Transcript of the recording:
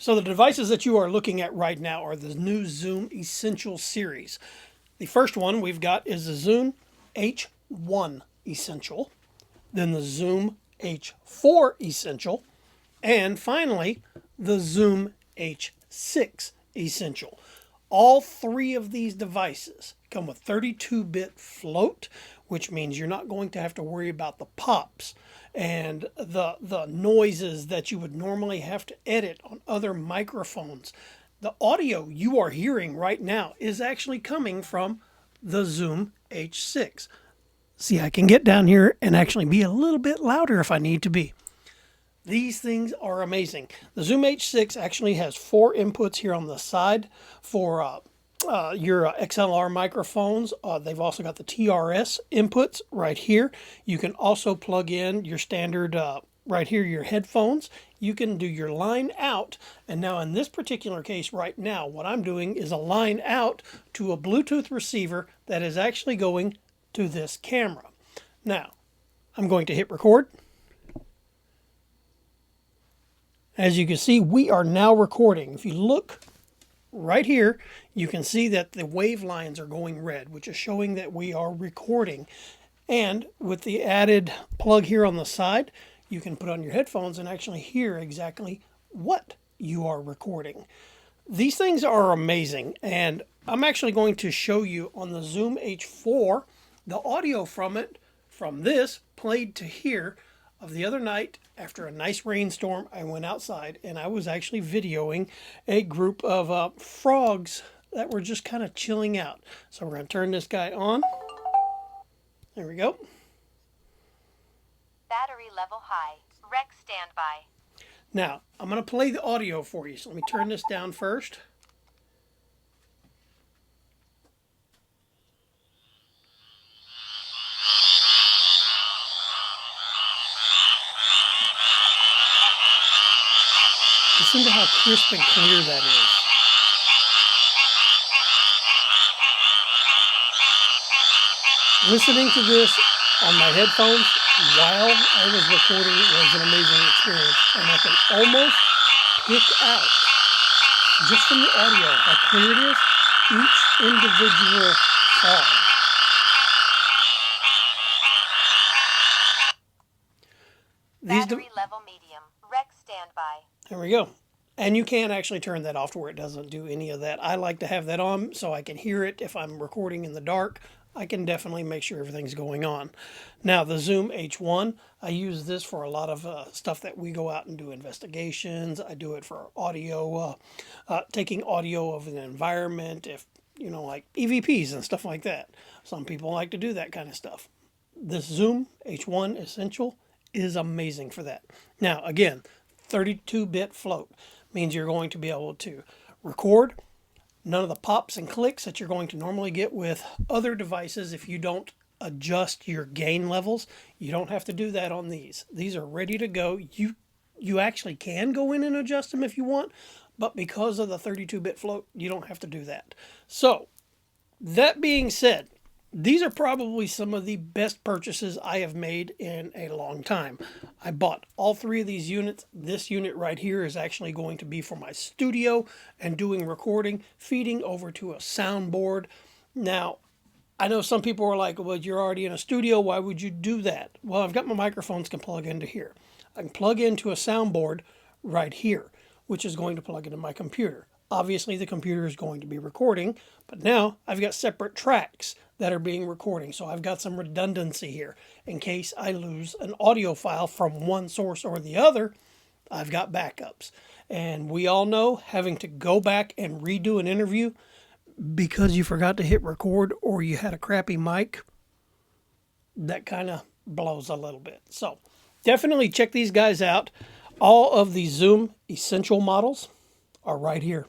So the devices that you are looking at right now are the new Zoom Essential series. The first one we've got is the Zoom H1 Essential, then the Zoom H4 Essential, and finally the Zoom H6 Essential. All three of these devices come with 32-bit float, which means you're not going to have to worry about the pops and the noises that you would normally have to edit on other microphones. The audio you are hearing right now is actually coming from the Zoom H6. See, I can get down here and actually be a little bit louder if I need to be. These things are amazing. The Zoom H6 actually has 4 inputs here on the side for your XLR microphones. They've also got the TRS inputs right here. You can also plug in your standard, right here, your headphones. You can do your line out. And now in this particular case right now, what I'm doing is a line out to a Bluetooth receiver that is actually going to this camera. Now, I'm going to hit record. As you can see, we are now recording. If you look right here, you can see that the wave lines are going red, which is showing that we are recording. And with the added plug here on the side, you can put on your headphones and actually hear exactly what you are recording. These things are amazing, and I'm actually going to show you on the Zoom H4 the audio from it, from this played to here, of the other night. After a nice rainstorm, I went outside and I was actually videoing a group of frogs that were just kind of chilling out. So we're going to turn this guy on. There we go. Battery level high. Rec standby. Now, I'm going to play the audio for you. So let me turn this down first. Listen to how crisp and clear that is. Listening to this on my headphones while I was recording was an amazing experience. And I can almost pick out, just from the audio, how clear it is, each individual song. Battery level medium. Rec standby. There we go. And you can actually turn that off to where it doesn't do any of that. I like to have that on so I can hear it if I'm recording in the dark. I can definitely make sure everything's going on. Now, the Zoom H1, I use this for a lot of stuff that we go out and do investigations. I do it for audio, taking audio of an environment, if, you know, like EVPs and stuff like that. Some people like to do that kind of stuff. This Zoom H1 Essential is amazing for that. Now, again, 32-bit float means you're going to be able to record. None of the pops and clicks that you're going to normally get with other devices if you don't adjust your gain levels. You don't have to do that on these. These are ready to go. You actually can go in and adjust them if you want, but because of the 32-bit float, you don't have to do that. So, that being said, these are probably some of the best purchases I have made in a long time. I bought all 3 of these units. This unit right here is actually going to be for my studio and doing recording, feeding over to a soundboard. Now, I know some people are like, well, you're already in a studio. Why would you do that? Well, I've got my microphones can plug into here. I can plug into a soundboard right here, which is going to plug into my computer. Obviously, the computer is going to be recording, but now I've got separate tracks that are being recording. So I've got some redundancy here. In case I lose an audio file from one source or the other, I've got backups. And we all know having to go back and redo an interview because you forgot to hit record or you had a crappy mic, that kind of blows a little bit. So definitely check these guys out. All of the Zoom Essential models are right here.